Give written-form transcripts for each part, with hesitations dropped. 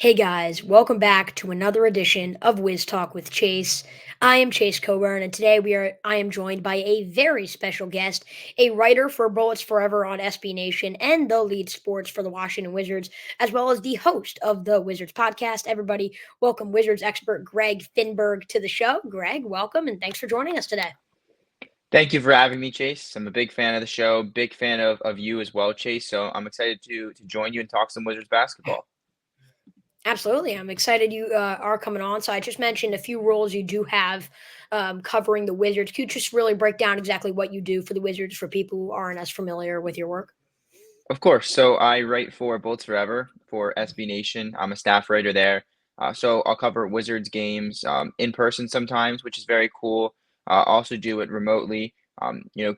Hey guys, welcome back to another edition of Wiz Talk with Chase. I am Chase Coburn, and today I am joined by a very special guest, a writer for Bullets Forever on SB Nation and the lead sports for the Washington Wizards, as well as the host of the Wizards podcast. Everybody, welcome Wizards expert Greg Finberg to the show. Greg, welcome, and thanks for joining us today. Thank you for having me, Chase. I'm a big fan of the show, big fan of you as well, Chase. So I'm excited to join you and talk some Wizards basketball. Absolutely. I'm excited you are coming on. So I just mentioned a few roles you do have covering the Wizards. Could you just really break down exactly what you do for the Wizards for people who aren't as familiar with your work? Of course. So I write for Bullets Forever for SB Nation. I'm a staff writer there. So I'll cover Wizards games in person sometimes, which is very cool. Also do it remotely.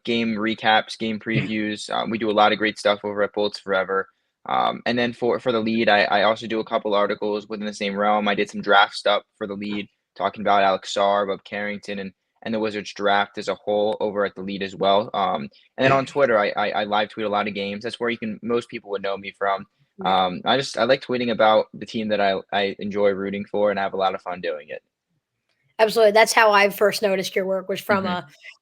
Game recaps, game previews. We do a lot of great stuff over at Bullets Forever. And then for the lead, I also do a couple articles within the same realm. I did some draft stuff for the lead, talking about Alex Sarr, Bob Carrington, and the Wizards draft as a whole over at the lead as well. And then on Twitter, I live tweet a lot of games. That's where most people would know me from. Right. I like tweeting about the team that I enjoy rooting for, and I have a lot of fun doing it. Absolutely. That's how I first noticed your work Hmm.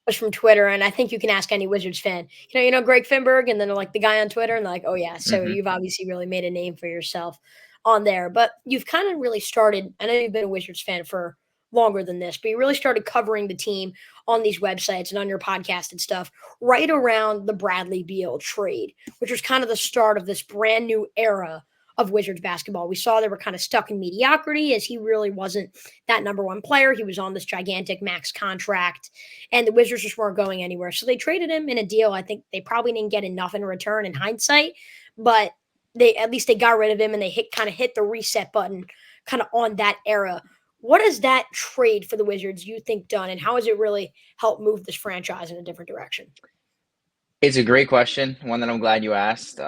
was from Twitter. And I think you can ask any Wizards fan, Greg Finberg, and then like the guy on Twitter, and like, oh yeah. So Hmm. you've obviously really made a name for yourself on there. But you've kind of really started, I know you've been a Wizards fan for longer than this, but you really started covering the team on these websites and on your podcast and stuff right around the Bradley Beal trade, which was kind of the start of this brand new era of Wizards basketball. We saw they were kind of stuck in mediocrity as he really wasn't that number one player. He was on this gigantic max contract, and the Wizards just weren't going anywhere. So they traded him in a deal. I think they probably didn't get enough in return in hindsight, but they got rid of him and they hit the reset button kind of on that era. What has that trade for the Wizards you think done, and how has it really helped move this franchise in a different direction? It's a great question, one that I'm glad you asked.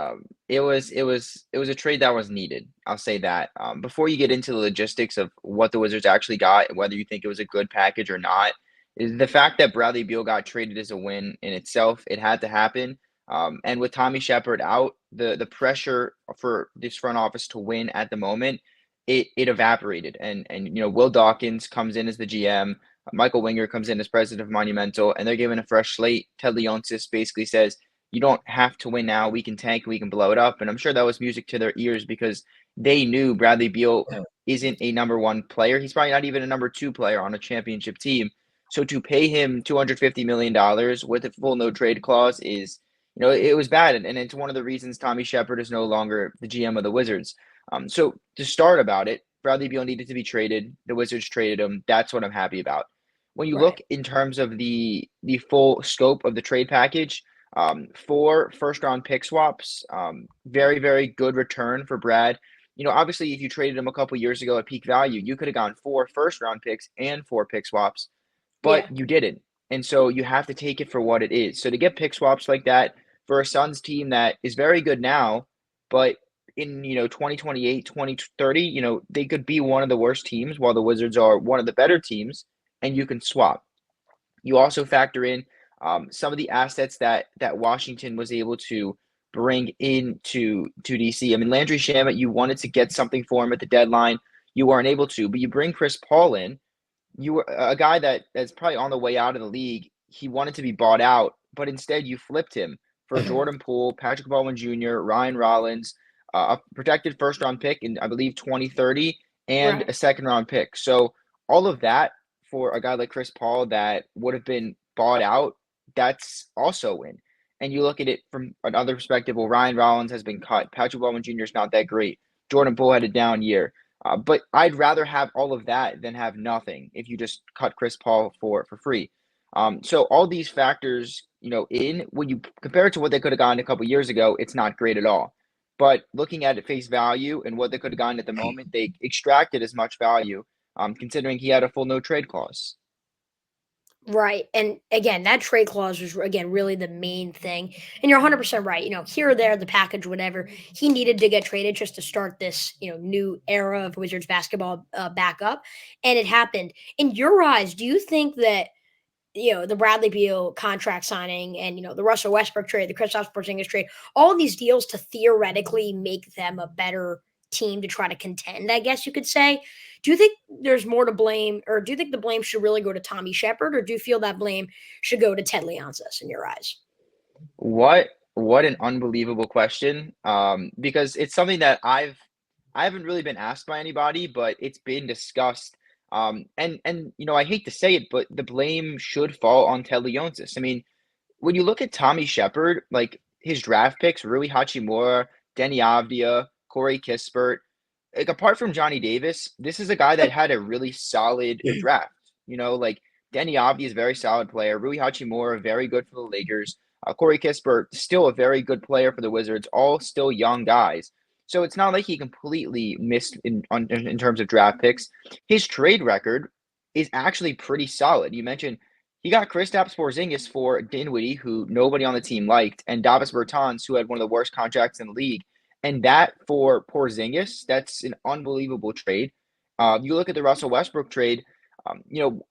It was a trade that was needed. I'll say that. Before you get into the logistics of what the Wizards actually got, whether you think it was a good package or not, is the fact that Bradley Beal got traded is a win in itself. It had to happen. And with Tommy Shepard out, the pressure for this front office to win at the moment, it evaporated. And Will Dawkins comes in as the GM. Michael Winger comes in as president of Monumental, and they're given a fresh slate. Ted Leonsis basically says, "You don't have to win now. We can tank. We can blow it up." And I'm sure that was music to their ears because they knew Bradley Beal isn't a number one player. He's probably not even a number two player on a championship team. So to pay him $250 million with a full no trade clause it was bad, and it's one of the reasons Tommy Shepard is no longer the GM of the Wizards. So to start about it, Bradley Beal needed to be traded. The Wizards traded him. That's what I'm happy about. When you Right. look in terms of the full scope of the trade package, four first round pick swaps, very very good return for Brad. Obviously, if you traded him a couple years ago at peak value, you could have gone four first round picks and four pick swaps, but Yeah. you didn't. And so you have to take it for what it is. So to get pick swaps like that for a Suns team that is very good now, but in 2028, 2030, they could be one of the worst teams while the Wizards are one of the better teams, and you can swap. You also factor in some of the assets that Washington was able to bring into DC. I mean, Landry Shamet, you wanted to get something for him at the deadline. You weren't able to, but you bring Chris Paul in. You were a guy that's probably on the way out of the league. He wanted to be bought out, but instead you flipped him for Jordan Poole, Patrick Baldwin Jr., Ryan Rollins, a protected first round pick in I believe 2030, and Right. a second round pick. So all of that for a guy like Chris Paul that would have been bought out, that's also a win. And you look at it from another perspective. Well, Ryan Rollins has been cut. Patrick Baldwin Jr. is not that great. Jordan Poole had a down year. But I'd rather have all of that than have nothing if you just cut Chris Paul for free. So all these factors, in when you compare it to what they could have gotten a couple years ago, it's not great at all. But looking at it face value and what they could have gotten at the moment, they extracted as much value, considering he had a full no trade clause. Right. And again, that trade clause was again really the main thing. And you're 100% right. Here or there, the package, whatever, he needed to get traded just to start this, new era of Wizards basketball back up. And it happened. In your eyes, do you think that, the Bradley Beal contract signing and, the Russell Westbrook trade, the Kristaps Porzingis trade, all these deals to theoretically make them a better team to try to contend, I guess you could say. Do you think there's more to blame, or do you think the blame should really go to Tommy Shepard, or do you feel that blame should go to Ted Leonsis in your eyes? What an unbelievable question. Because it's something that I haven't really been asked by anybody, but it's been discussed. And I hate to say it, but the blame should fall on Ted Leonsis. I mean, when you look at Tommy Shepard, like his draft picks, Rui Hachimura, Denny Avdia, Corey Kispert, like apart from Johnny Davis, this is a guy that had a really solid draft. Like Denny Avdia is a very solid player. Rui Hachimura, very good for the Lakers. Corey Kispert, still a very good player for the Wizards, all still young guys. So it's not like he completely missed in terms of draft picks. His trade record is actually pretty solid. You mentioned he got Kristaps Porzingis for Dinwiddie, who nobody on the team liked, and Davis Bertans, who had one of the worst contracts in the league. And that for Porzingis, that's an unbelievable trade. You look at the Russell Westbrook trade.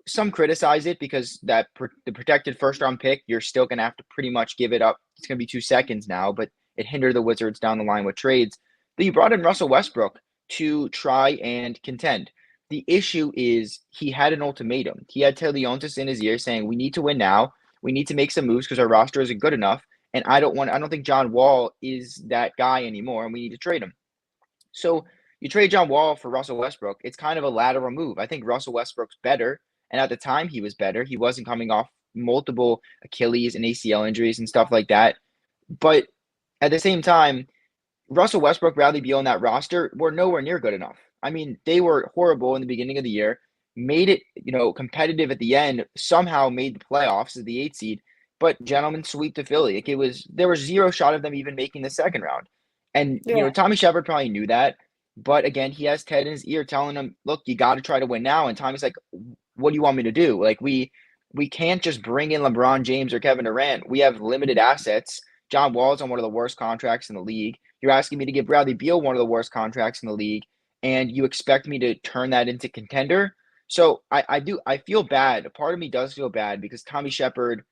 Some criticize it because the protected first round pick, you're still going to have to pretty much give it up. It's going to be 2 seconds now, but it hindered the Wizards down the line with trades. But you brought in Russell Westbrook to try and contend. The issue is he had an ultimatum. He had Ted Leonsis in his ear saying, we need to win now. We need to make some moves because our roster isn't good enough. And I don't think John Wall is that guy anymore, and we need to trade him. So you trade John Wall for Russell Westbrook. It's kind of a lateral move. I think Russell Westbrook's better. And at the time he was better. He wasn't coming off multiple Achilles and ACL injuries and stuff like that. But at the same time, Russell Westbrook, Bradley Beal, and that roster were nowhere near good enough. I mean, they were horrible in the beginning of the year, made it, competitive at the end, somehow made the playoffs as the 8th seed, but gentlemen sweep to Philly. There was zero shot of them even making the second round. And, Yeah. Tommy Shepard probably knew that. But again, he has Ted in his ear telling him, look, you got to try to win now. And Tommy's like, what do you want me to do? Like, we can't just bring in LeBron James or Kevin Durant. We have limited assets. John Wall's on one of the worst contracts in the league. You're asking me to give Bradley Beal one of the worst contracts in the league, and you expect me to turn that into contender? So I feel bad. A part of me does feel bad because Tommy Shepard,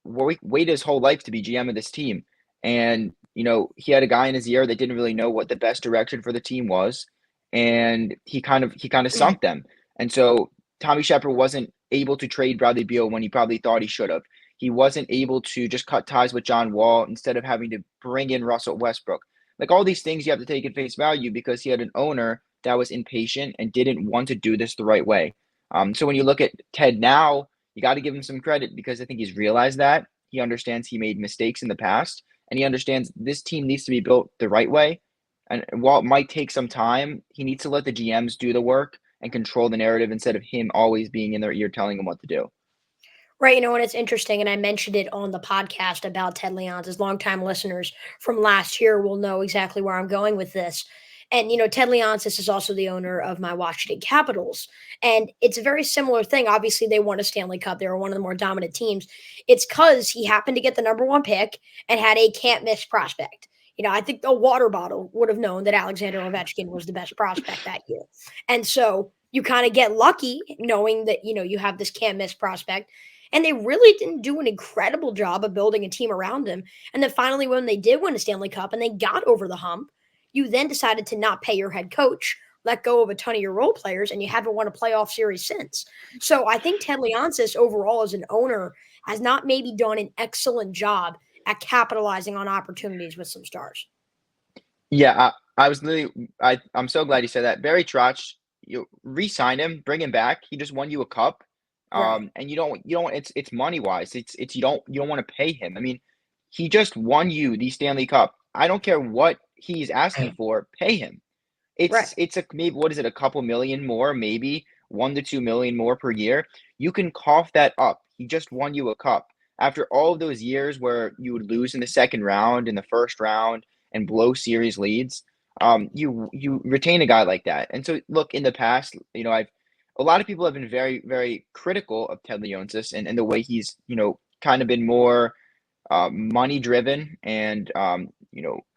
waited his whole life to be GM of this team. And, he had a guy in his ear that didn't really know what the best direction for the team was. And he kind of sunk them. And so Tommy Shepard wasn't able to trade Bradley Beal when he probably thought he should have. He wasn't able to just cut ties with John Wall instead of having to bring in Russell Westbrook. Like all these things you have to take at face value because he had an owner that was impatient and didn't want to do this the right way. So when you look at Ted now, you got to give him some credit because I think he's realized that. He understands he made mistakes in the past, and he understands this team needs to be built the right way. And while it might take some time, he needs to let the GMs do the work and control the narrative instead of him always being in their ear telling them what to do. Right, and it's interesting, and I mentioned it on the podcast about Ted Leonsis. Longtime listeners from last year will know exactly where I'm going with this. And Ted Leonsis is also the owner of my Washington Capitals, and it's a very similar thing. Obviously, they won a Stanley Cup; they were one of the more dominant teams. It's because he happened to get the number one pick and had a can't miss prospect. I think the water bottle would have known that Alexander Ovechkin was the best prospect that year, and so you kind of get lucky knowing that you have this can't miss prospect. And they really didn't do an incredible job of building a team around him. And then finally, when they did win a Stanley Cup and they got over the hump, you then decided to not pay your head coach, let go of a ton of your role players, and you haven't won a playoff series since. So I think Ted Leonsis overall as an owner has not maybe done an excellent job at capitalizing on opportunities with some stars. Yeah, I was literally I'm so glad you said that. Barry Trotz, you re-sign him, bring him back. He just won you a cup. Right. And you don't it's money wise. It's you don't want to pay him. I mean, he just won you the Stanley Cup. I don't care what he's asking for, pay him. Right. It's a maybe what is it, a couple million more, maybe 1 to 2 million more per year. You can cough that up. He just won you a cup. After all of those years where you would lose in the second round, in the first round, and blow series leads, you retain a guy like that. And so look, in the past, a lot of people have been very, very critical of Ted Leonsis and the way he's, kind of been more money driven and,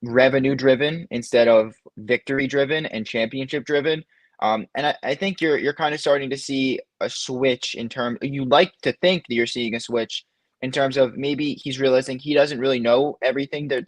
revenue driven instead of victory driven and championship driven. And I think you're kind of starting to see a switch in terms, you like to think that you're seeing a switch in terms of maybe he's realizing he doesn't really know everything that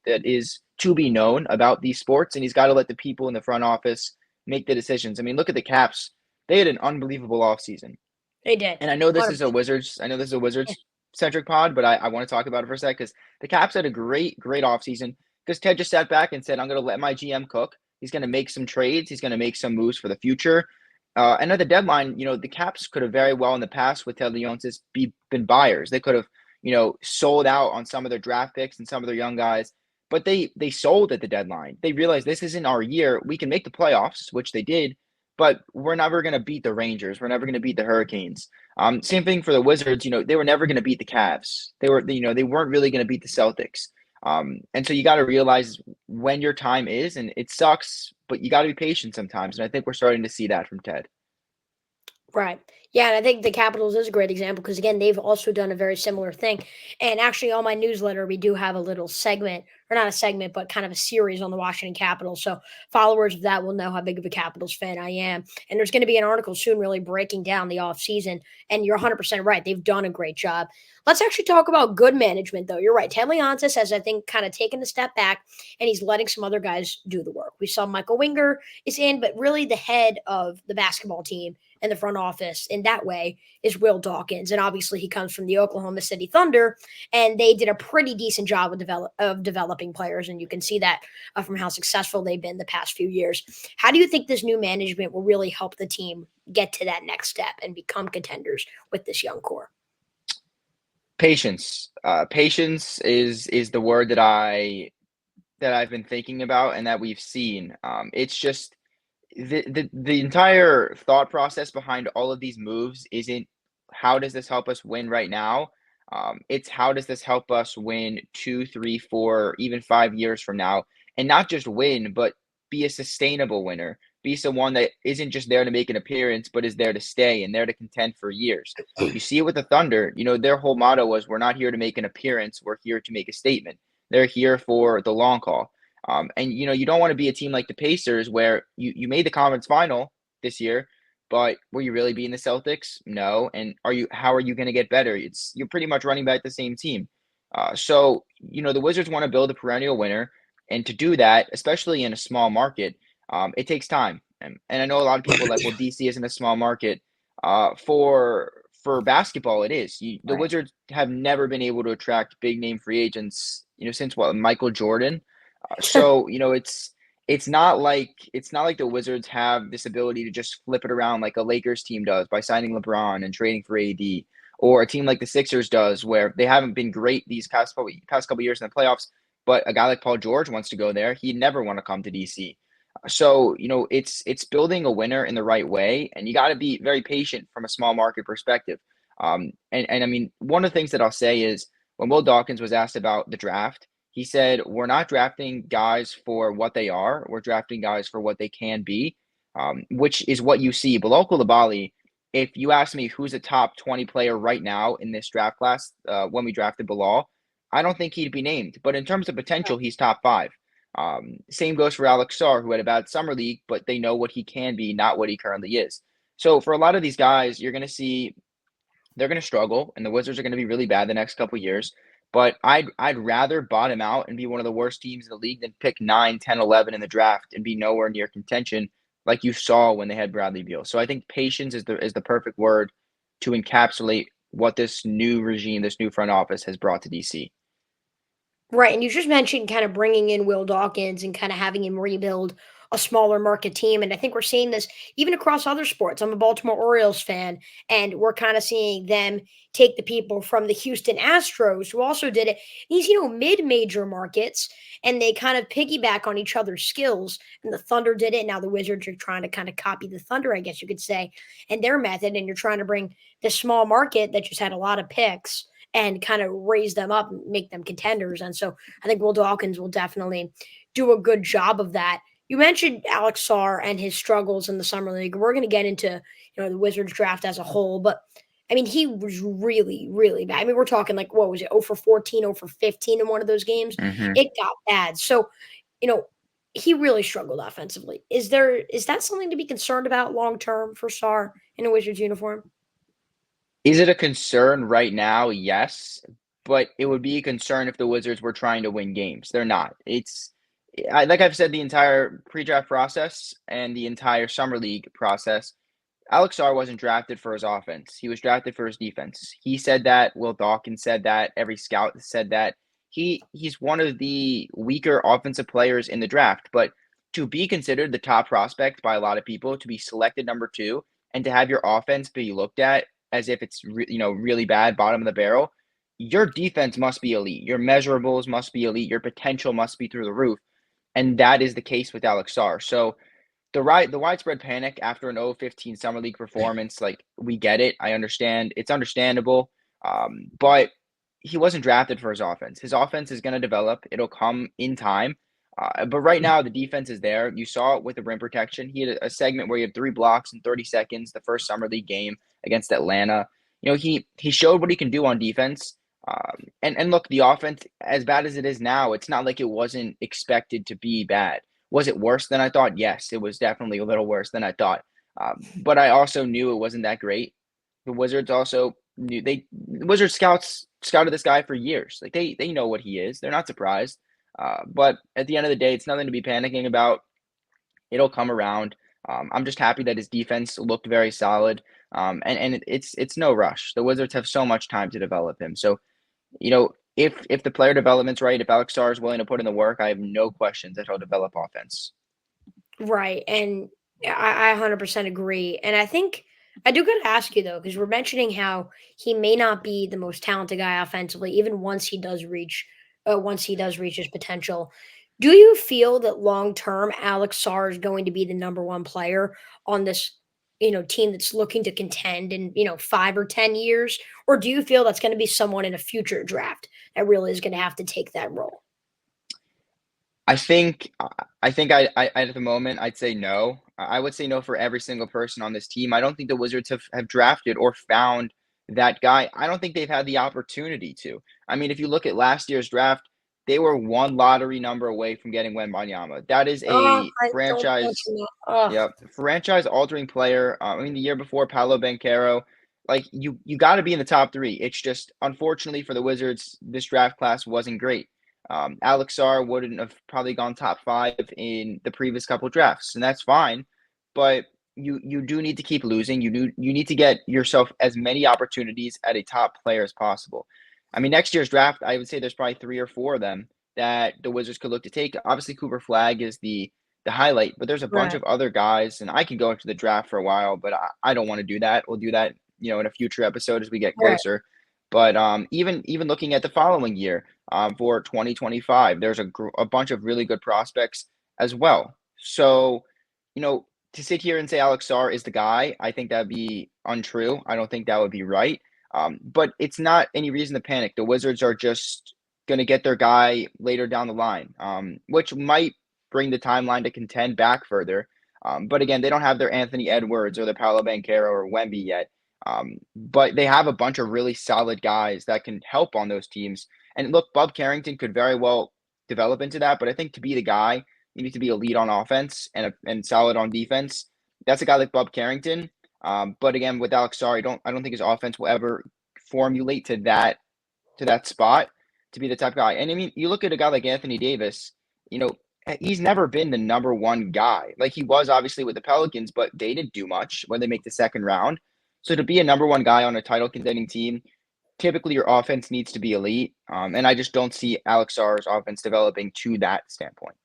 is to be known about these sports, and he's got to let the people in the front office make the decisions. I mean, look at the Caps; they had an unbelievable offseason. They did. And I know this is a 100%. Wizards. I know this is a Yeah, Wizards centric pod, but I want to talk about it for a sec because the Caps had a great offseason because Ted just sat back and said, "I'm going to let my GM cook. He's going to make some trades. He's going to make some moves for the future." And at the deadline, the Caps could have very well in the past with Ted Leonsis been buyers. They could have, sold out on some of their draft picks and some of their young guys, but they sold at the deadline. They realized this isn't our year. We can make the playoffs, which they did, but we're never going to beat the Rangers. We're never going to beat the Hurricanes. Same thing for the Wizards. They were never going to beat the Cavs. They weren't really going to beat the Celtics. And so you got to realize when your time is, and it sucks, but you got to be patient sometimes. And I think we're starting to see that from Ted. right. Yeah, and I think the Capitals is a great example because again, they've also done a very similar thing. And actually, on my newsletter, we do have a little segment, or not a segment, but kind of a series on the Washington Capitals. So followers of that will know how big of a Capitals fan I am. And there's going to be an article soon, really breaking down the offseason. And you're 100% right; they've done a great job. Let's actually talk about good management, though. You're right. Ted Leonsis has, I think, kind of taken a step back, and he's letting some other guys do the work. We saw Michael Winger is in, but really the head of the basketball team in the front office in that way is Will Dawkins. And obviously he comes from the Oklahoma City Thunder, and they did a pretty decent job of developing players. And you can see that from how successful they've been the past few years. How do you think this new management will really help the team get to that next step and become contenders with this young core? Patience. Patience is the word that I've been thinking about and that we've seen. It's just the entire thought process behind all of these moves isn't how does this help us win right now? It's how does this help us win 2, 3, 4, even 5 years from now, and not just win, but be a sustainable winner. Be someone that isn't just there to make an appearance, but is there to stay and there to contend for years. You see it with the Thunder. Their whole motto was, "We're not here to make an appearance. We're here to make a statement." They're here for the long haul. And you don't want to be a team like the Pacers where you made the conference final this year, but were you really beating the Celtics? No. And how are you going to get better? You're pretty much running back the same team. So the Wizards want to build a perennial winner, and to do that, especially in a small market, it takes time. And I know a lot of people are like, well, DC isn't a small market. For basketball, it is. The Right. Wizards have never been able to attract big name free agents. Since what, Michael Jordan. It's not like the Wizards have this ability to just flip it around like a Lakers team does by signing LeBron and trading for AD, or a team like the Sixers does, where they haven't been great these past couple years in the playoffs. But a guy like Paul George wants to go there. He'd never want to come to DC. So it's building a winner in the right way, and you got to be very patient from a small market perspective. And I mean, one of the things that I'll say is when Will Dawkins was asked about the draft, he said, "We're not drafting guys for what they are. We're drafting guys for what they can be," which is what you see. Bilal Coulibaly, if you ask me who's a top 20 player right now in this draft class, when we drafted Bilal, I don't think he'd be named. But in terms of potential, he's top five. Same goes for Alex Sarr, who had a bad summer league, but they know what he can be, not what he currently is. So for a lot of these guys, you're going to see they're going to struggle, and the Wizards are going to be really bad the next couple of years. But I'd rather bottom out and be one of the worst teams in the league than pick 9, 10, 11 in the draft and be nowhere near contention like you saw when they had Bradley Beal. So I think patience is the perfect word to encapsulate what this new regime, this new front office has brought to DC. Right, and you just mentioned kind of bringing in Will Dawkins and kind of having him rebuild a smaller market team, and I think we're seeing this even across other sports. I'm a Baltimore Orioles fan, and we're kind of seeing them take the people from the Houston Astros, who also did it, these, mid-major markets, and they kind of piggyback on each other's skills, and the Thunder did it. Now the Wizards are trying to kind of copy the Thunder, I guess you could say, and their method, and you're trying to bring this small market that just had a lot of picks and kind of raise them up and make them contenders. And so I think Will Dawkins will definitely do a good job of that. You mentioned Alex Sarr and his struggles in the summer league. We're going to get into the Wizards draft as a whole, but I mean he was really really bad. I mean we're talking like what was it 0 for 14, 0 for 15 in one of those games. Mm-hmm. It got bad. So you know he really struggled offensively. Is that something to be concerned about long term for Sarr in a Wizards uniform? Is it a concern right now? Yes, but it would be a concern if the Wizards were trying to win games. They're not. Like I've said, the entire pre-draft process and the entire summer league process, Alex Sarr wasn't drafted for his offense. He was drafted for his defense. He said that. Will Dawkins said that. Every scout said that. He's one of the weaker offensive players in the draft, but to be considered the top prospect by a lot of people, to be selected number two, and to have your offense be looked at as if it's really bad, bottom of the barrel, your defense must be elite. Your measurables must be elite. Your potential must be through the roof, and that is the case with Alex Sarr. So the widespread panic after an 0-15 summer league performance, like, we get it. I understand. It's understandable. But he wasn't drafted for his offense. His offense is going to develop. It'll come in time. But right now, the defense is there. You saw it with the rim protection. He had a segment where he had 3 blocks in 30 seconds, the first summer league game against Atlanta. He showed what he can do on defense. And look, the offense, as bad as it is now, it's not like it wasn't expected to be bad. Was it worse than I thought? Yes, it was definitely a little worse than I thought. But I also knew it wasn't that great. The Wizards also knew the Wizards scouts scouted this guy for years. Like, they know what he is. They're not surprised. But at the end of the day, it's nothing to be panicking about. It'll come around. I'm just happy that his defense looked very solid. And it's no rush. The Wizards have so much time to develop him. So, if the player development's right, if Alex Sarr is willing to put in the work, I have no questions that he'll develop offense. Right. And I 100% agree. And I think I do got to ask you though, because we're mentioning how he may not be the most talented guy offensively, even once he does reach his potential. Do you feel that long term, Alex Sarr is going to be the number one player on this, team that's looking to contend in, 5 or 10 years? Or do you feel that's going to be someone in a future draft that really is going to have to take that role? I think I at the moment I'd say no. I would say no for every single person on this team. I don't think the Wizards have drafted or found that guy. I don't think they've had the opportunity to. I mean, if you look at last year's draft, they were one lottery number away from getting Wembanyama. That is Oh, a I don't franchise. mention that. Oh, Yep, franchise altering player. I mean, the year before, Paolo Banchero. Like, you got to be in the top three. It's just, unfortunately for the Wizards, this draft class wasn't great. Alex Sarr wouldn't have probably gone top 5 in the previous couple drafts, and that's fine. But you do need to keep losing. You need to get yourself as many opportunities at a top player as possible. I mean, next year's draft, I would say there's probably 3 or 4 of them that the Wizards could look to take. Obviously, Cooper Flag is the highlight, but there's a bunch right, of other guys, and I can go into the draft for a while, but I don't want to do that. We'll do that, in a future episode as we get right. closer. But even looking at the following year, for 2025, there's a bunch of really good prospects as well. So, to sit here and say Alex Sarr is the guy, I think that'd be untrue. I don't think that would be right. But it's not any reason to panic. The Wizards are just going to get their guy later down the line, which might bring the timeline to contend back further. But again, they don't have their Anthony Edwards or their Paolo Banchero or Wemby yet. But they have a bunch of really solid guys that can help on those teams. And look, Bob Carrington could very well develop into that. But I think to be the guy, you need to be elite on offense and solid on defense. That's a guy like Bob Carrington. But again, with Alex Sarr, I don't think his offense will ever formulate to that spot to be the type of guy. And I mean, you look at a guy like Anthony Davis, he's never been the number one guy. Like, he was obviously with the Pelicans, but they didn't do much when they make the second round. So to be a number one guy on a title contending team, typically your offense needs to be elite. And I just don't see Alex Sarr's offense developing to that standpoint.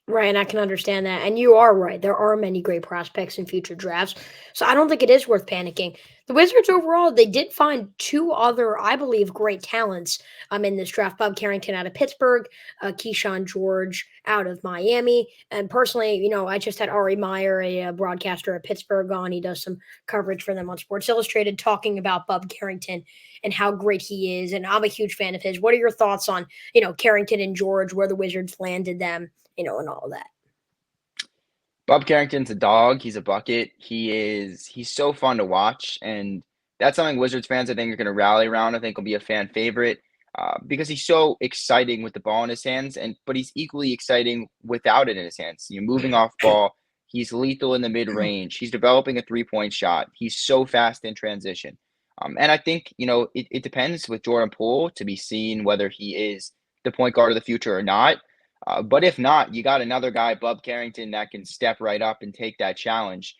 Right, and I can understand that. And you are right. There are many great prospects in future drafts. So I don't think it is worth panicking. The Wizards overall, they did find 2 other, I believe, great talents in this draft. Bob Carrington out of Pittsburgh, Keyshawn George out of Miami. And personally, I just had Ari Meyer, a broadcaster at Pittsburgh, on. He does some coverage for them on Sports Illustrated, talking about Bob Carrington and how great he is. And I'm a huge fan of his. What are your thoughts on, Carrington and George, where the Wizards landed them? And all that. Bob Carrington's a dog. He's a bucket. He's so fun to watch, and that's something Wizards fans I think are going to rally around. I think will be a fan favorite because he's so exciting with the ball in his hands, but he's equally exciting without it in his hands. Moving off ball, He's lethal in the mid range. He's developing a 3-point shot. He's so fast in transition. And I think, it depends with Jordan Poole to be seen whether he is the point guard of the future or not. But if not, you got another guy, Bub Carrington, that can step right up and take that challenge.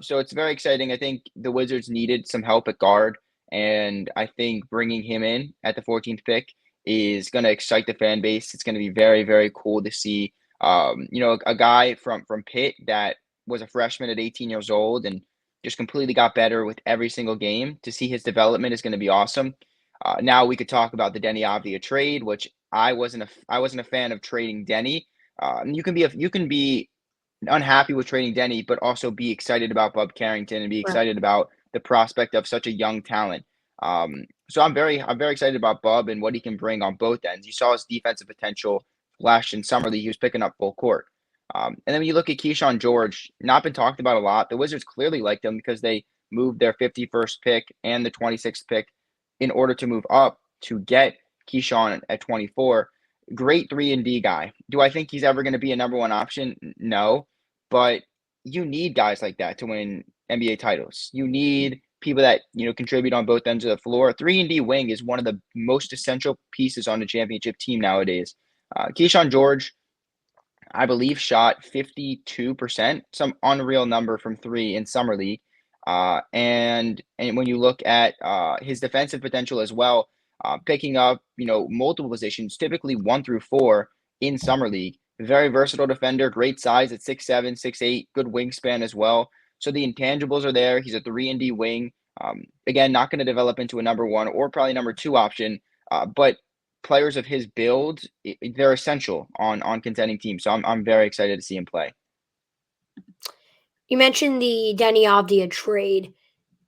So it's very exciting. I think the Wizards needed some help at guard, and I think bringing him in at the 14th pick is going to excite the fan base. It's going to be very, very cool to see, a guy from Pitt that was a freshman at 18 years old and just completely got better with every single game. To see his development is going to be awesome. Now we could talk about the Denny Avdia trade, which I wasn't a fan of trading Denny. You can be unhappy with trading Denny, but also be excited about Bub Carrington and be Right. excited about the prospect of such a young talent. So I'm very excited about Bub and what he can bring on both ends. You saw his defensive potential flash in summer league. He was picking up full court. And then when you look at Keyshawn George, not been talked about a lot. The Wizards clearly liked him because they moved their 51st pick and the 26th pick in order to move up to get Keyshawn at 24. Great 3-and-D guy. Do I think he's ever going to be a number one option? No, but you need guys like that to win NBA titles. You need people that contribute on both ends of the floor. 3-and-D wing is one of the most essential pieces on a championship team nowadays. Keyshawn George, I believe, shot 52%, some unreal number from three in summer league. And when you look at his defensive potential as well, picking up multiple positions, typically 1 through 4 in summer league. Very versatile defender, great size at 6'7", 6'8", good wingspan as well. So the intangibles are there. He's a 3-and-D wing. Again, not going to develop into a number one or probably number two option, but players of his build, they're essential on contending teams. So I'm very excited to see him play. You mentioned the Denny Avdia trade.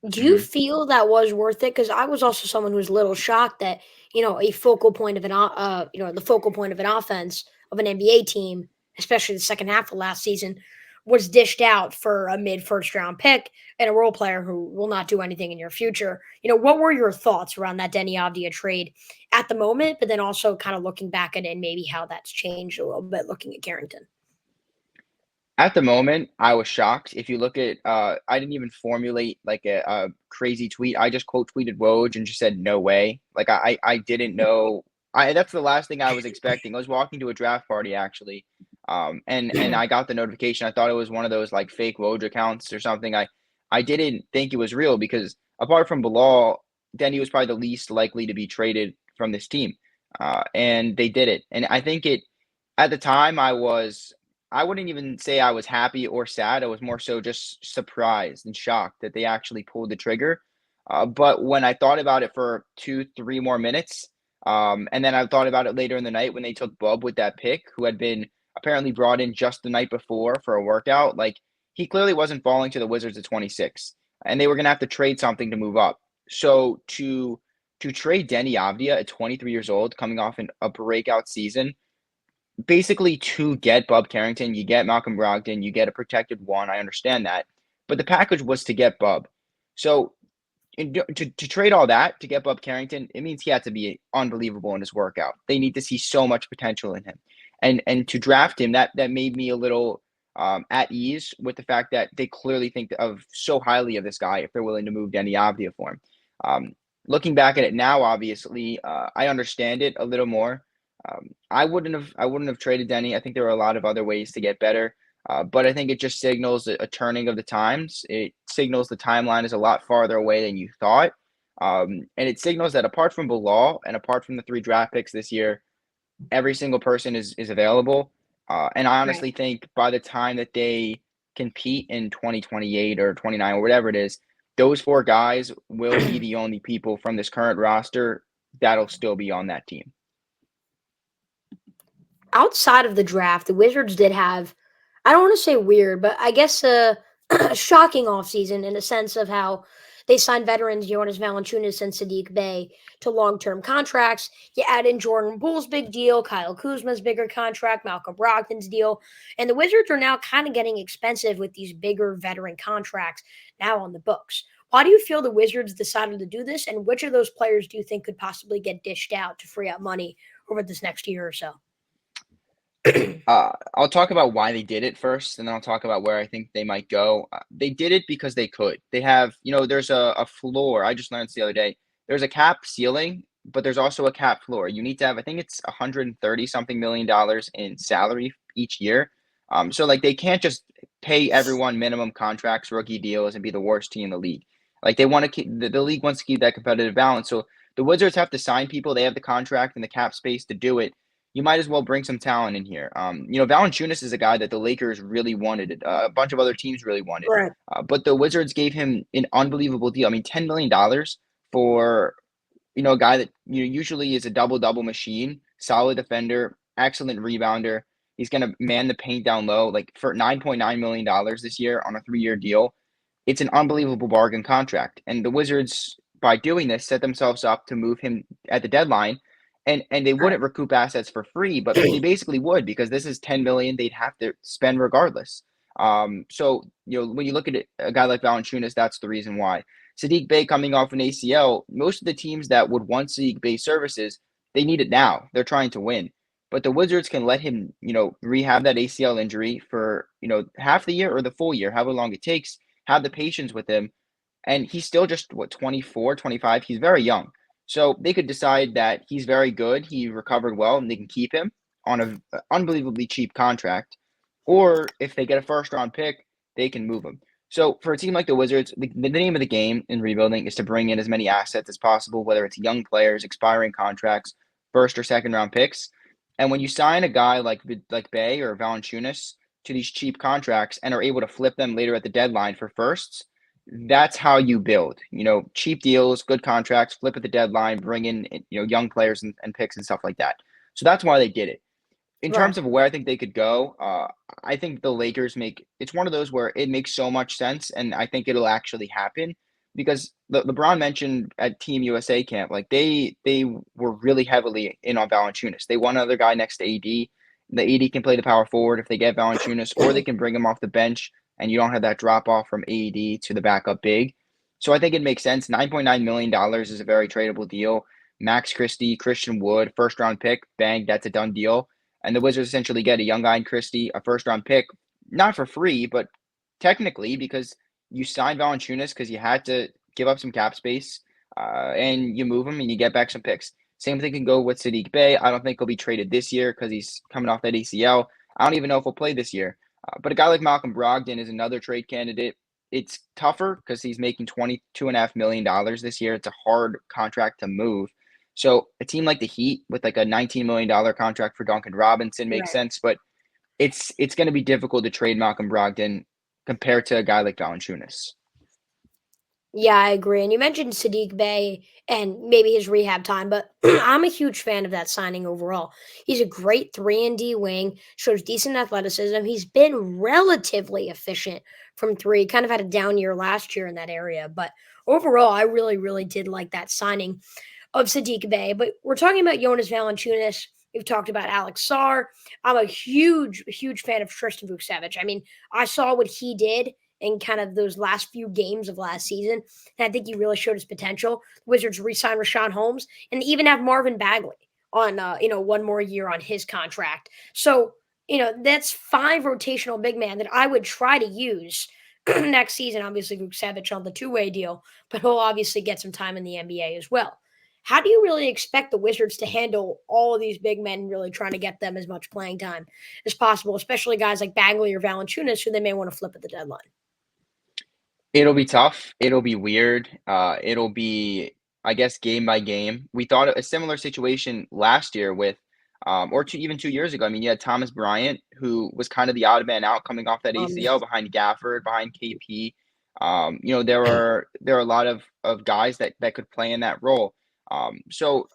Do you Mhm. feel that was worth it? Because I was also someone who was a little shocked that a focal point of the focal point of an offense of an NBA team, especially the second half of last season, was dished out for a mid first round pick and a role player who will not do anything in your future. What were your thoughts around that Denny Avdia trade at the moment, but then also kind of looking back at it and maybe how that's changed a little bit looking at Carrington? At the moment, I was shocked. If you look at, I didn't even formulate like a crazy tweet. I just quote tweeted Woj and just said, "No way." Like I didn't know. That's the last thing I was expecting. I was walking to a draft party actually, and I got the notification. I thought it was one of those like fake Woj accounts or something. I didn't think it was real because apart from Bilal, Denny was probably the least likely to be traded from this team, and they did it. And I think it at the time I wouldn't even say I was happy or sad. I was more so just surprised and shocked that they actually pulled the trigger. But when I thought about it for 2, 3 more minutes, and then I thought about it later in the night when they took Bub with that pick, who had been apparently brought in just the night before for a workout, like he clearly wasn't falling to the Wizards at 26, and they were gonna have to trade something to move up. So to trade Denny Avdia at 23 years old, coming off a breakout season, basically to get Bub Carrington, you get Malcolm Brogdon, you get a protected one. I understand that, but the package was to get Bub. So to trade all that to get Bub Carrington, it means he had to be unbelievable in his workout. They need to see so much potential in him, and to draft him, that made me a little at ease with the fact that they clearly think of so highly of this guy if they're willing to move Denny Avdia for him. Um, Looking back at it now, obviously, I understand it a little more. I wouldn't have traded Denny. I think there were a lot of other ways to get better. But I think it just signals a turning of the times. It signals the timeline is a lot farther away than you thought. And it signals that apart from Bilal and apart from the 3 draft picks this year, every single person is available. And I Right. honestly think by the time that they compete in 2028 or 29 or whatever it is, those 4 guys will be the only people from this current roster that'll still be on that team. Outside of the draft, the Wizards did have, I don't want to say weird, but I guess a shocking offseason in a sense of how they signed veterans Jonas Valanciunas and Sadiq Bey to long-term contracts. You add in Jordan Poole's big deal, Kyle Kuzma's bigger contract, Malcolm Brogdon's deal, and the Wizards are now kind of getting expensive with these bigger veteran contracts now on the books. Why do you feel the Wizards decided to do this, and which of those players do you think could possibly get dished out to free up money over this next year or so? I'll talk about why they did it first, and then I'll talk about where I think they might go. They did it because they could. They have, there's a floor. I just learned this the other day. There's a cap ceiling, but there's also a cap floor. You need to have, I think it's 130 something $1 million in salary each year. So like they can't just pay everyone minimum contracts, rookie deals, and be the worst team in the league. Like they want to keep the league wants to keep that competitive balance. So the Wizards have to sign people. They have the contract and the cap space to do it. You might as well bring some talent in here. Valanciunas is a guy that the Lakers really wanted. A bunch of other teams really wanted. Right. But the Wizards gave him an unbelievable deal. I mean, $10 million for, a guy that usually is a double-double machine, solid defender, excellent rebounder. He's going to man the paint down low, like for $9.9 million this year on a 3-year deal. It's an unbelievable bargain contract. And the Wizards, by doing this, set themselves up to move him at the deadline, and they wouldn't recoup assets for free, but they basically would, because this is 10 million they'd have to spend regardless. So when you look at it, a guy like Valanciunas, that's the reason why. Saddiq Bey coming off an ACL, most of the teams that would want Saddiq Bey services, they need it now. They're trying to win. But the Wizards can let him, rehab that ACL injury for, half the year or the full year, however long it takes, have the patience with him. And he's still just, 24, 25. He's very young. So they could decide that he's very good, he recovered well, and they can keep him on an unbelievably cheap contract. Or if they get a first-round pick, they can move him. So for a team like the Wizards, the name of the game in rebuilding is to bring in as many assets as possible, whether it's young players, expiring contracts, first or second-round picks. And when you sign a guy like Bey or Valanciunas to these cheap contracts and are able to flip them later at the deadline for firsts, that's how you build, cheap deals, good contracts, flip at the deadline, bring in, young players and picks and stuff like that. So that's why they did it. In Right. terms of where I think they could go, I think the Lakers it's one of those where it makes so much sense, and I think it'll actually happen because LeBron mentioned at Team USA camp, like they were really heavily in on Valanciunas. They want another guy next to AD. The AD can play the power forward if they get Valanciunas, or they can bring him off the bench, and you don't have that drop off from AD to the backup big. So I think it makes sense. $9.9 million is a very tradable deal. Max Christie, Christian Wood, first round pick, bang, that's a done deal. And the Wizards essentially get a young guy in Christie, a first round pick, not for free, but technically because you signed Valanciunas because you had to give up some cap space, and you move him and you get back some picks. Same thing can go with Saddiq Bey. I don't think he'll be traded this year because he's coming off that ACL. I don't even know if he'll play this year. But a guy like Malcolm Brogdon is another trade candidate. It's tougher because he's making $22.5 million this year. It's a hard contract to move. So a team like the Heat with like a $19 million contract for Duncan Robinson makes Right. sense, but it's going to be difficult to trade Malcolm Brogdon compared to a guy like Valanciunas. Yeah, I agree. And you mentioned Sadiq Bey and maybe his rehab time, but I'm a huge fan of that signing overall. He's a great 3-and-D wing, shows decent athleticism. He's been relatively efficient from three. Kind of had a down year last year in that area, but overall, I really, really did like that signing of Sadiq Bey. But we're talking about Jonas Valanciunas. We've talked about Alex Sarr. I'm a huge, huge fan of Tristan Vukcevic. I mean, I saw what he did in kind of those last few games of last season. And I think he really showed his potential. The Wizards re-signed Rashawn Holmes and even have Marvin Bagley on, one more year on his contract. So, that's 5 rotational big man that I would try to use next season. Obviously, Vukcevic on the two-way deal, but he'll obviously get some time in the NBA as well. How do you really expect the Wizards to handle all of these big men, really trying to get them as much playing time as possible, especially guys like Bagley or Valanciunas, who they may want to flip at the deadline? It'll be tough. It'll be weird. It'll be, I guess, game by game. We thought a similar situation last year with, or even 2 years ago. I mean, you had Thomas Bryant, who was kind of the odd man out coming off that Um, ACL behind Gafford, behind KP. There are a lot of guys that could play in that role. So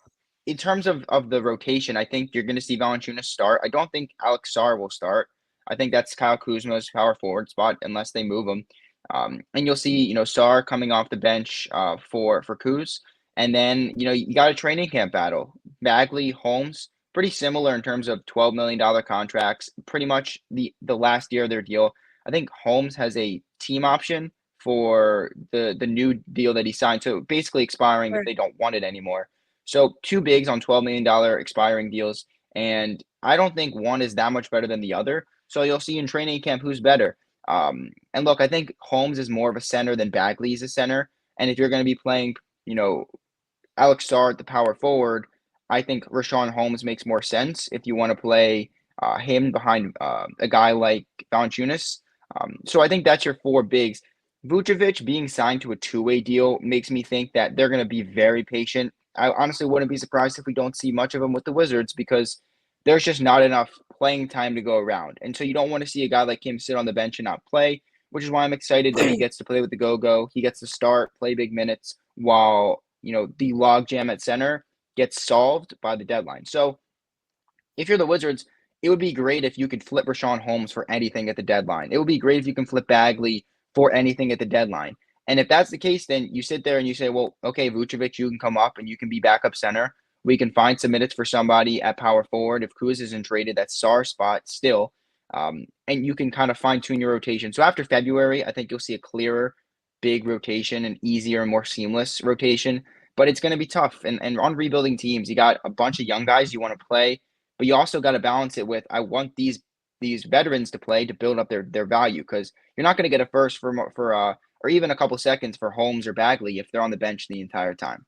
in terms of the rotation, I think you're going to see Valanciunas start. I don't think Alex Sarr will start. I think that's Kyle Kuzma's power forward spot unless they move him. And you'll see, Sarr coming off the bench for Kuz. And then, you got a training camp battle. Bagley, Holmes, pretty similar in terms of $12 million contracts, pretty much the last year of their deal. I think Holmes has a team option for the new deal that he signed. So basically expiring if right. they don't want it anymore. So 2 bigs on $12 million expiring deals. And I don't think one is that much better than the other. So you'll see in training camp who's better. And look, I think Holmes is more of a center than Bagley is a center. And if you're going to be playing, you know, Alex Sarr at the power forward, I think Rashawn Holmes makes more sense if you want to play him behind a guy like Valanciunas. So I think that's your four bigs. Vucevic being signed to a two-way deal makes me think that they're going to be very patient. I honestly wouldn't be surprised if we don't see much of him with the Wizards because there's just not enough playing time to go around. And so you don't want to see a guy like him sit on the bench and not play, which is why I'm excited that he gets to play with the go-go. He gets to start, play big minutes while, you know, the logjam at center gets solved by the deadline. So if you're the Wizards, it would be great if you could flip Rashawn Holmes for anything at the deadline. It would be great if you can flip Bagley for anything at the deadline. And if that's the case, then you sit there and you say, well, okay, Vucevic, you can come up and you can be backup center. We can find some minutes for somebody at power forward. If Kuz isn't traded, that's Sarr spot still. And you can kind of fine tune your rotation. So after February, I think you'll see a clearer, big rotation, and easier and more seamless rotation. But it's going to be tough. And on rebuilding teams, you got a bunch of young guys you want to play, but you also got to balance it with I want these veterans to play to build up their value because you're not going to get a first for or even a couple seconds for Holmes or Bagley if they're on the bench the entire time.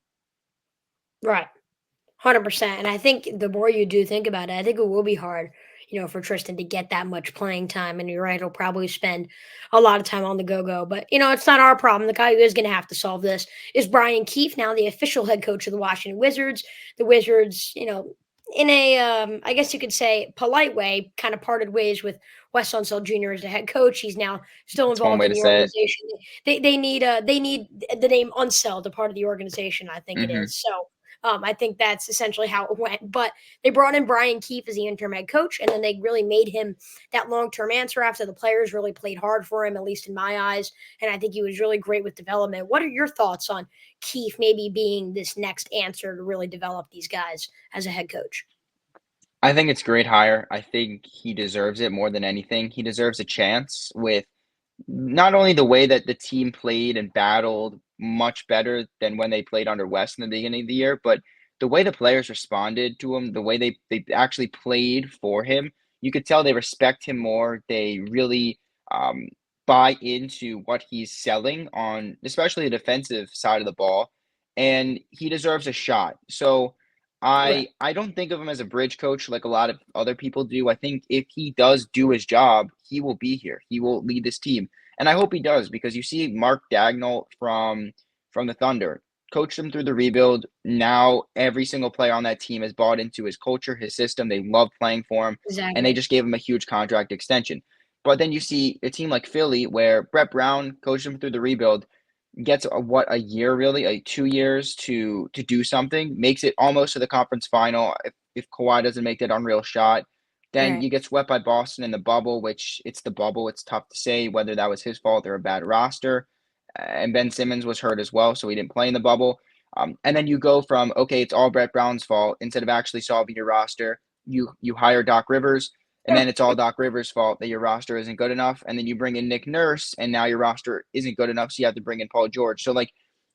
Right. 100%. And I think the more you do think about it, I think it will be hard, for Tristan to get that much playing time. And you're right, he'll probably spend a lot of time on the go-go. But, it's not our problem. The guy who is going to have to solve this is Brian Keefe, now the official head coach of the Washington Wizards. The Wizards, in a, I guess you could say, polite way, kind of parted ways with Wes Unseld Jr. as the head coach. He's now still That's one involved way in to the say it. organization. They need the name Unseld a part of the organization. I think it Mm-hmm. is. So I think that's essentially how it went. But they brought in Brian Keefe as the interim head coach, and then they really made him that long-term answer after the players really played hard for him, at least in my eyes. And I think he was really great with development. What are your thoughts on Keefe maybe being this next answer to really develop these guys as a head coach? I think it's a great hire. I think he deserves it more than anything. He deserves a chance with not only the way that the team played and battled much better than when they played under West in the beginning of the year, but the way the players responded to him, the way they actually played for him, you could tell they respect him more. They really um, buy into what he's selling on, especially the defensive side of the ball, and he deserves a shot. So Right. I don't think of him as a bridge coach like a lot of other people do. I think if he does do his job, he will be here. He will lead this team. And I hope he does because you see Mark Dagnall from the Thunder coached them through the rebuild. Now every single player on that team has bought into his culture, his system. They love playing for him, and they Exactly. just gave him a huge contract extension. But then you see a team like Philly where Brett Brown coached them through the rebuild, gets a year really, 2 years to do something, makes it almost to the conference final. If Kawhi doesn't make that unreal shot, then Right. you get swept by Boston in the bubble, which it's the bubble. It's tough to say whether that was his fault or a bad roster. And Ben Simmons was hurt as well, so he didn't play in the bubble. And then you go from okay, it's all Brett Brown's fault instead of actually solving your roster. You hire Doc Rivers, and then it's all Doc Rivers' fault that your roster isn't good enough. And then you bring in Nick Nurse, and now your roster isn't good enough, so you have to bring in Paul George. So like,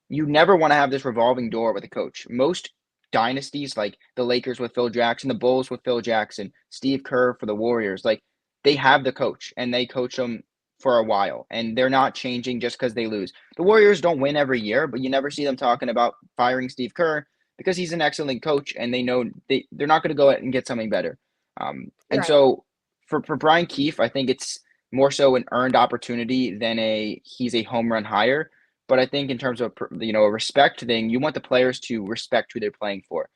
you never want to have this revolving door with a coach. Most dynasties, like the Lakers with Phil Jackson, the Bulls with Phil Jackson, Steve Kerr for the Warriors, like they have the coach and they coach them for a while, and they're not changing just because they lose. The Warriors don't win every year, but you never see them talking about firing Steve Kerr because he's an excellent coach, and they know they're not going to go out and get something better. And Right. so for Brian Keefe, I think it's more so an earned opportunity than he's a home run hire. But I think in terms of a respect thing, you want the players to respect who they're playing for.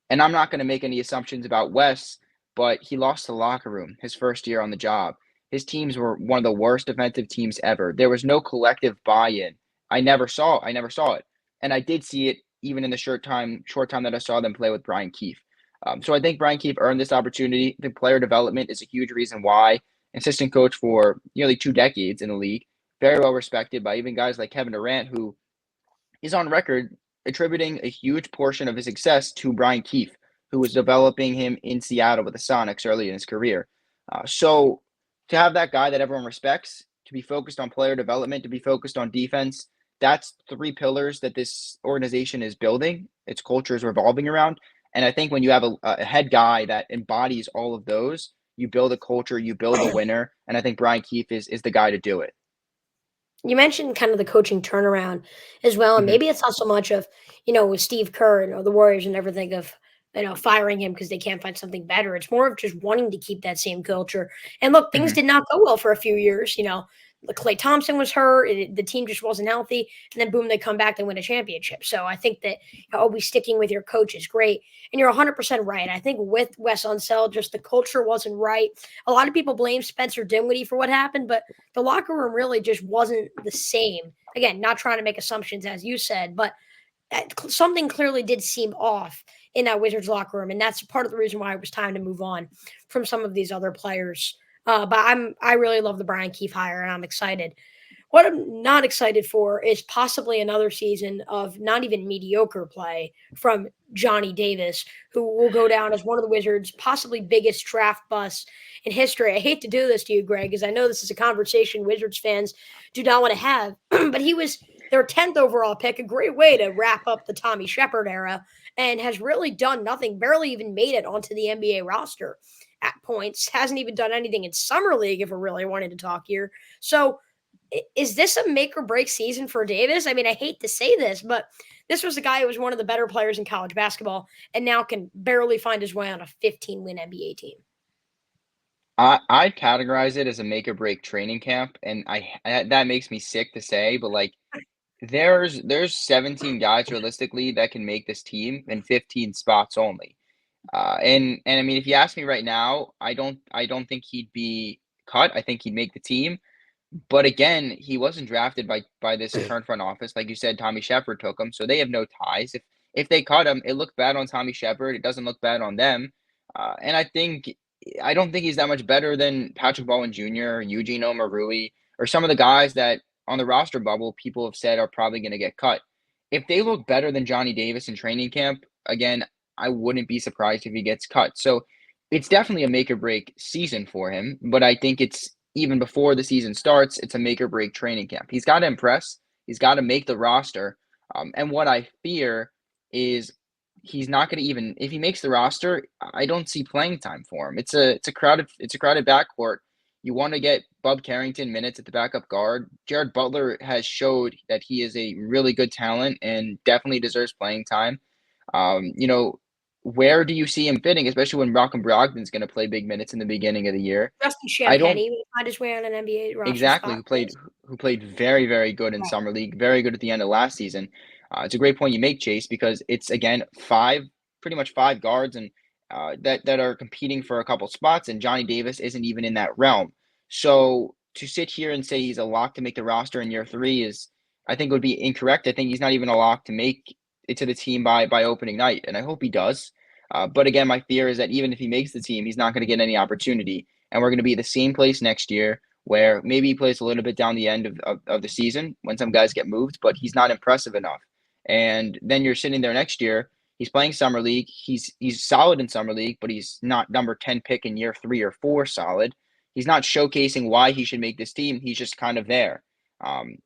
And I'm not going to make any assumptions about Wes, but he lost the locker room his first year on the job. His teams were one of the worst defensive teams ever. There was no collective buy-in. I never saw it. And I did see it even in the short time that I saw them play with Brian Keefe. So I think Brian Keefe earned this opportunity. The player development is a huge reason why. Assistant coach for nearly 2 decades in the league, very well respected by even guys like Kevin Durant, who is on record attributing a huge portion of his success to Brian Keefe, who was developing him in Seattle with the Sonics early in his career. So to have that guy that everyone respects, to be focused on player development, to be focused on defense, that's three pillars that this organization is building. Its culture is revolving around. And I think when you have a head guy that embodies all of those, you build a culture, you build a winner, and I think Brian Keefe is the guy to do it. You mentioned kind of the coaching turnaround as well, and Mhm, maybe it's not so much of, with Steve Kerr and the Warriors and never think of, firing him because they can't find something better. It's more of just wanting to keep that same culture. And look, things mhm. did not go well for a few years. Clay Thompson was hurt, the team just wasn't healthy, and then boom, they come back and win a championship. So I think that always sticking with your coach is great. And you're 100% right. I think with Wes Unseld, just the culture wasn't right. A lot of people blame Spencer Dinwiddie for what happened, but the locker room really just wasn't the same. Again, not trying to make assumptions, as you said, but something clearly did seem off in that Wizards locker room, and that's part of the reason why it was time to move on from some of these other players. But I really love the Brian Keefe hire, and I'm excited. What I'm not excited for is possibly another season of not even mediocre play from Johnny Davis, who will go down as one of the Wizards' possibly biggest draft busts in history. I hate to do this to you, Greg, because I know this is a conversation Wizards fans do not want to have, but he was their 10th overall pick, a great way to wrap up the Tommy Shepard era, and has really done nothing, barely even made it onto the NBA roster at points, hasn't even done anything in Summer League if we're really wanting to talk here. So, is this a make or break season for Davis? I mean, I hate to say this, but this was a guy who was one of the better players in college basketball and now can barely find his way on a 15-win NBA team. I'd categorize it as a make or break training camp, and that makes me sick to say, but like there's 17 guys realistically that can make this team in 15 spots only. And I mean, if you ask me right now, I don't think he'd be cut. I think he'd make the team. But again, he wasn't drafted by this current front office. Like you said, Tommy Shepard took him, so they have no ties. If they cut him, it looked bad on Tommy Shepard. It doesn't look bad on them. And I don't think he's that much better than Patrick Baldwin Jr., Eugene Omoruyi, or some of the guys that on the roster bubble people have said are probably going to get cut. If they look better than Johnny Davis in training camp, again, I wouldn't be surprised if he gets cut. So it's definitely a make or break season for him, but I think it's even before the season starts, it's a make or break training camp. He's got to impress. He's got to make the roster. And what I fear is he's not going to even if he makes the roster. I don't see playing time for him. It's a crowded backcourt. You want to get Bub Carrington minutes at the backup guard. Jared Butler has showed that he is a really good talent and definitely deserves playing time. You know, where do you see him fitting, especially when Malcolm Brogdon's going to play big minutes in the beginning of the year? Justin I don't Champagnie would find his way on an NBA roster exactly spot. who played very very good in Right. summer league, very good at the end of last season. It's a great point you make, Chase, because it's again pretty much five guards and that are competing for a couple spots, and Johnny Davis isn't even in that realm. So to sit here and say he's a lock to make the roster in year three is, I think, would be incorrect. I think he's not even a lock to make it to the team by opening night, and I hope he does. But again, my fear is that even if he makes the team, he's not going to get any opportunity, and we're going to be the same place next year where maybe he plays a little bit down the end of the season when some guys get moved, but he's not impressive enough. And then you're sitting there next year. He's playing summer league. He's solid in summer league, but he's not number 10 pick in year 3 or 4 solid. He's not showcasing why he should make this team. He's just kind of there.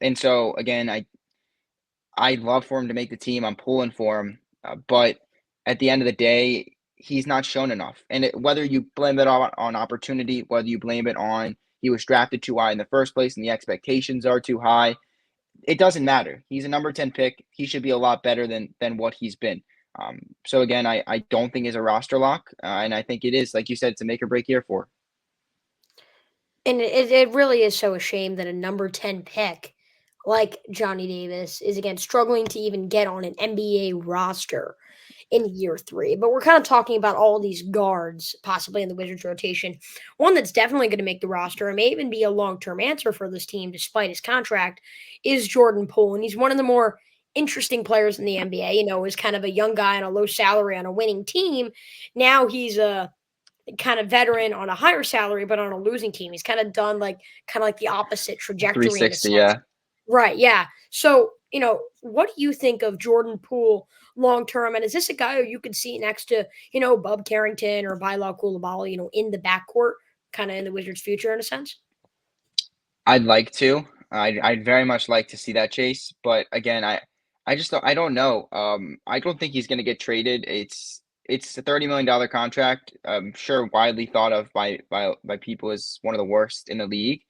And so again, I'd love for him to make the team. I'm pulling for him, but at the end of the day, he's not shown enough. And whether you blame it on opportunity, whether you blame it on he was drafted too high in the first place and the expectations are too high, it doesn't matter. He's a number 10 pick. He should be a lot better than what he's been. So again, I don't think he's a roster lock, and I think it is, like you said, it's a make or break year for. And it really is so a shame that a number 10 pick like Johnny Davis is again struggling to even get on an NBA roster in year three. But we're kind of talking about all these guards possibly in the Wizards rotation. One that's definitely going to make the roster and may even be a long term answer for this team despite his contract is Jordan Poole. And he's one of the more interesting players in the NBA. Is kind of a young guy on a low salary on a winning team. Now he's a kind of veteran on a higher salary, but on a losing team. He's kind of like the opposite trajectory in a 360, sense. yeah. Right. Yeah. So, what do you think of Jordan Poole long term? And is this a guy who you could see next to, Bub Carrington or Bilal Coulibaly, in the backcourt, kind of in the Wizards' future in a sense? I'd like to. I'd very much like to see that, Chase. But again, I don't know. I don't think he's going to get traded. it's a $30 million contract. I'm sure widely thought of by people as one of the worst in the league.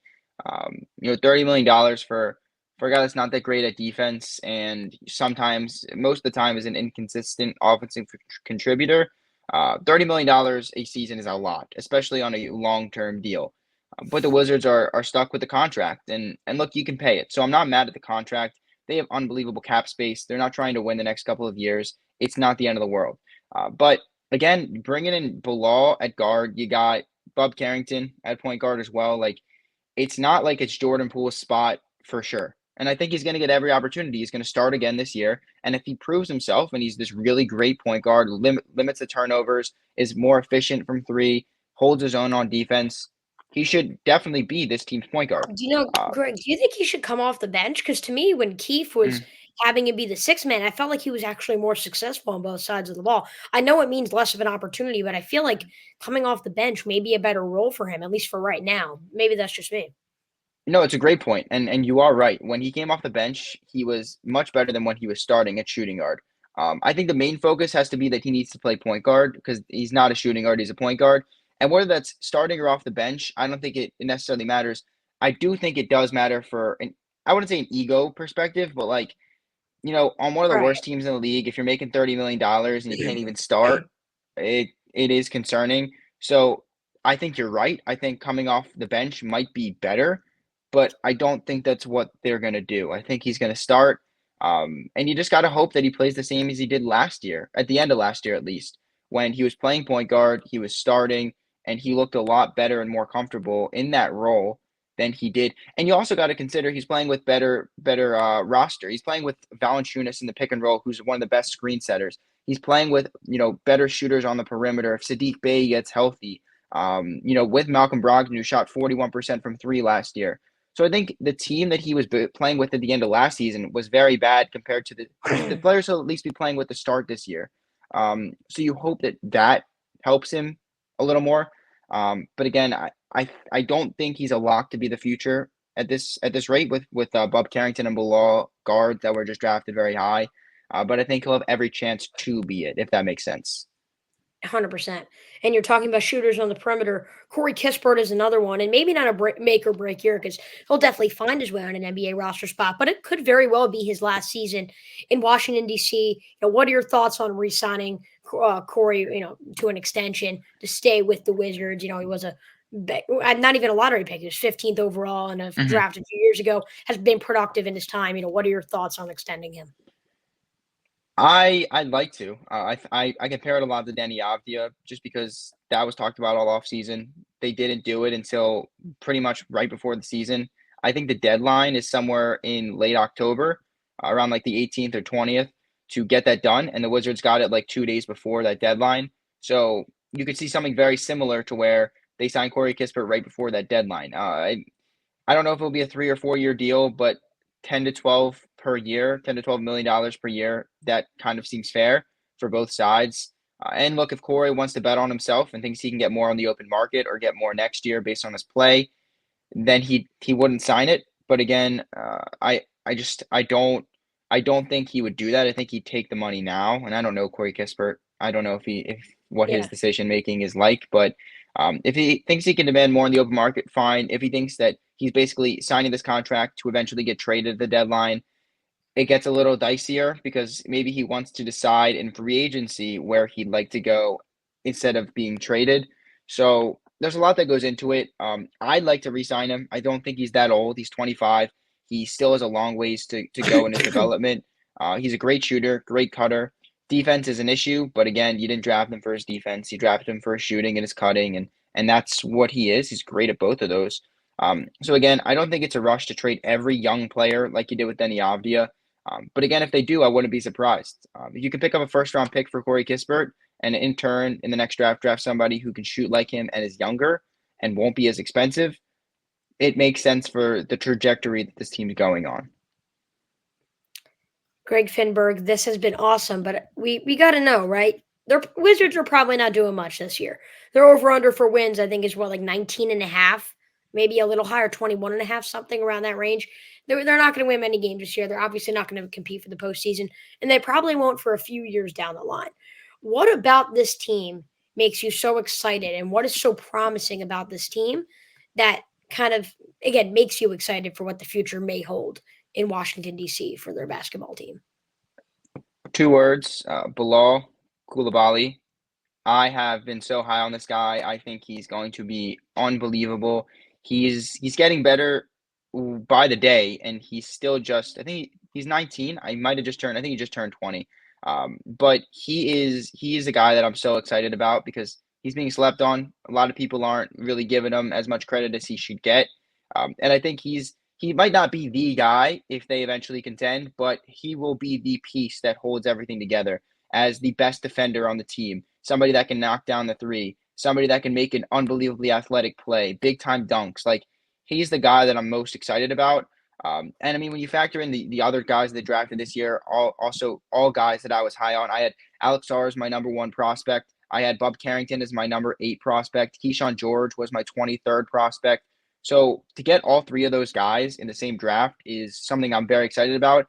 $30 million for a guy that's not that great at defense, and sometimes, most of the time, is an inconsistent offensive contributor. $30 million a season is a lot, especially on a long-term deal. But the Wizards are stuck with the contract, and look, you can pay it. So I'm not mad at the contract. They have unbelievable cap space. They're not trying to win the next couple of years. It's not the end of the world. But again, bringing in Bilal at guard, you got Bub Carrington at point guard as well. Like, it's not like it's Jordan Poole's spot for sure. And I think he's going to get every opportunity. He's going to start again this year. And if he proves himself and he's this really great point guard, limits the turnovers, is more efficient from three, holds his own on defense, he should definitely be this team's point guard. Do you know, Uh, Greg, do you think he should come off the bench? Because to me, when Keefe was mm, having him be the sixth man, I felt like he was actually more successful on both sides of the ball. I know it means less of an opportunity, but I feel like coming off the bench may be a better role for him, at least for right now. Maybe that's just me. no, it's a great point, and you are right. When he came off the bench, he was much better than when he was starting at shooting guard. I think the main focus has to be that he needs to play point guard because he's not a shooting guard; he's a point guard. And whether that's starting or off the bench, I don't think it necessarily matters. I do think it does matter for an I wouldn't say an ego perspective, but like, on one of the Right. worst teams in the league, if you're making $30 million and you can't even start, it is concerning. So I think you're right. I think coming off the bench might be better, but I don't think that's what they're going to do. I think he's going to start. And you just got to hope that he plays the same as he did last year, at the end of last year at least, when he was playing point guard, he was starting, and he looked a lot better and more comfortable in that role than he did. And you also got to consider he's playing with better roster. He's playing with Valanciunas in the pick and roll, who's one of the best screen setters. He's playing with better shooters on the perimeter. If Sadiq Bey gets healthy, with Malcolm Brogdon, who shot 41% from three last year. So I think the team that he was playing with at the end of last season was very bad compared to the players who'll at least be playing with the start this year. So you hope that helps him a little more. But again, I don't think he's a lock to be the future at this rate with Bob Carrington and Bilal guards that were just drafted very high. But I think he'll have every chance to be it, if that makes sense. 100%. And you're talking about shooters on the perimeter. Corey Kispert is another one, and maybe not a make or break year because he'll definitely find his way on an NBA roster spot, but it could very well be his last season in Washington, D.C. What are your thoughts on re signing Corey, to an extension to stay with the Wizards? He was not even a lottery pick. He was 15th overall and a Mhm. draft a few years ago, has been productive in his time. What are your thoughts on extending him? I'd like to. I compare it a lot to Danny Avdia just because that was talked about all off season. They didn't do it until pretty much right before the season. I think the deadline is somewhere in late October, around like the 18th or 20th, to get that done, and the Wizards got it like 2 days before that deadline. So you could see something very similar to where they signed Corey Kispert right before that deadline. I don't know if it'll be a 3 or 4 year deal, but 10 to 12 per year, $10 to $12 million per year, that kind of seems fair for both sides. And look, if Corey wants to bet on himself and thinks he can get more on the open market or get more next year based on his play, then he wouldn't sign it. But again, I don't think he would do that. I think he'd take the money now. And I don't know Corey Kispert. I don't know if what his Yeah. decision making is like, but if he thinks he can demand more in the open market, fine. If he thinks that he's basically signing this contract to eventually get traded at the deadline, it gets a little dicier because maybe he wants to decide in free agency where he'd like to go instead of being traded. So there's a lot that goes into it. I'd like to re-sign him. I don't think he's that old. He's 25. He still has a long ways to go in his development. He's a great shooter, great cutter. Defense is an issue, but again, you didn't draft him for his defense. You drafted him for his shooting and his cutting, and that's what he is. He's great at both of those. So again, I don't think it's a rush to trade every young player like you did with Denny Avdia. But again, if they do, I wouldn't be surprised. If you can pick up a first round pick for Corey Kispert and in turn in the next draft somebody who can shoot like him and is younger and won't be as expensive, it makes sense for the trajectory that this team's going on. Greg Finberg, this has been awesome, but we got to know, right? Their Wizards are probably not doing much this year. Their over under for wins, I think, is what, like 19 and a half, maybe a little higher, 21 and a half, something around that range. They're not going to win many games this year. They're obviously not going to compete for the postseason, and they probably won't for a few years down the line. What about this team makes you so excited, and what is so promising about this team that kind of, again, makes you excited for what the future may hold in Washington, D.C. for their basketball team? Two words, Bilal Coulibaly. I have been so high on this guy. I think he's going to be unbelievable. He's getting better by the day, and he's still just. I think he's 19. I might have just turned. I think he just turned 20. But he is a guy that I'm so excited about because he's being slept on. A lot of people aren't really giving him as much credit as he should get. And I think he might not be the guy if they eventually contend, but he will be the piece that holds everything together as the best defender on the team, somebody that can knock down the three, somebody that can make an unbelievably athletic play, big time dunks. Like he's the guy that I'm most excited about. And I mean, when you factor in the other guys that drafted this year, all guys that I was high on. I had Alex Sarr as my number one prospect. I had Bub Carrington as my number 8 prospect. Keyshawn George was my 23rd prospect. So to get all three of those guys in the same draft is something I'm very excited about.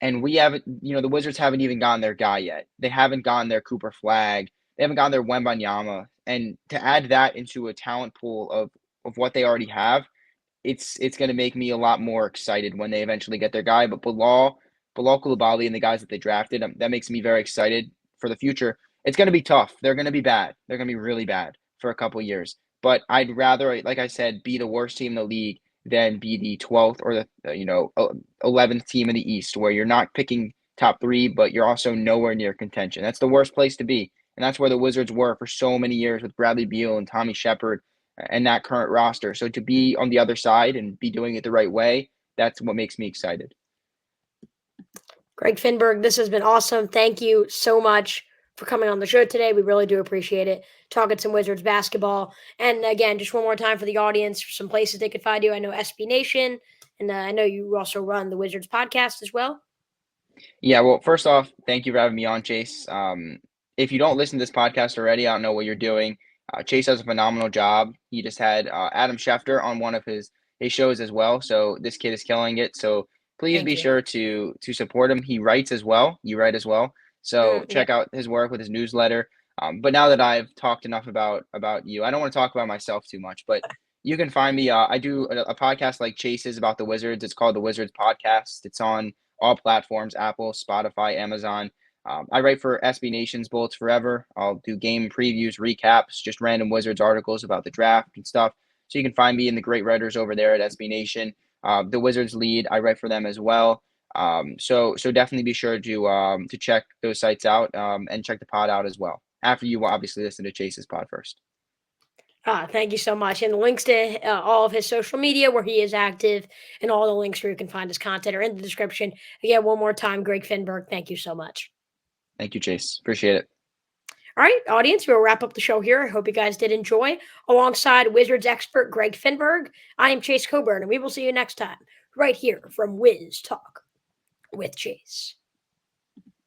And we haven't, the Wizards haven't even gotten their guy yet. They haven't gotten their Cooper Flag. They haven't gotten their Wembanyama. And to add that into a talent pool of what they already have, it's going to make me a lot more excited when they eventually get their guy. But Bilal Coulibaly and the guys that they drafted, that makes me very excited for the future. It's going to be tough. They're going to be bad. They're going to be really bad for a couple years. But I'd rather, like I said, be the worst team in the league than be the 12th or the 11th team in the East, where you're not picking top 3, but you're also nowhere near contention. That's the worst place to be. And that's where the Wizards were for so many years with Bradley Beal and Tommy Shepard and that current roster. So to be on the other side and be doing it the right way, that's what makes me excited. Greg Finberg, this has been awesome. Thank you so much for coming on the show today. We really do appreciate it. Talking some Wizards basketball. And again, just one more time for the audience, some places they could find you. I know SB Nation, and I know you also run the Wizards podcast as well. Yeah, well, first off, thank you for having me on, Chase. If you don't listen to this podcast already, I don't know what you're doing. Chase does a phenomenal job. He just had Adam Schefter on one of his shows as well. So this kid is killing it. So please be sure to support him. He writes as well. You write as well. So check out his work with his newsletter. But now that I've talked enough about you, I don't want to talk about myself too much, but you can find me. I do a podcast like Chase's about the Wizards. It's called the Wizards Podcast. It's on all platforms: Apple, Spotify, Amazon. I write for SB Nation's Bullets Forever. I'll do game previews, recaps, just random Wizards articles about the draft and stuff. So you can find me and the great writers over there at SB Nation. The Wizards Lead, I write for them as well. So definitely be sure to check those sites out and check the pod out as well. After you obviously listen to Chase's pod first. Thank you so much. And the links to all of his social media where he is active and all the links where you can find his content are in the description. Again, one more time, Greg Finberg, thank you so much. Thank you, Chase. Appreciate it. All right, audience, we'll wrap up the show here. I hope you guys did enjoy. Alongside Wizards expert Greg Finberg, I am Chase Coburn, and we will see you next time right here from Wiz Talk with Chase.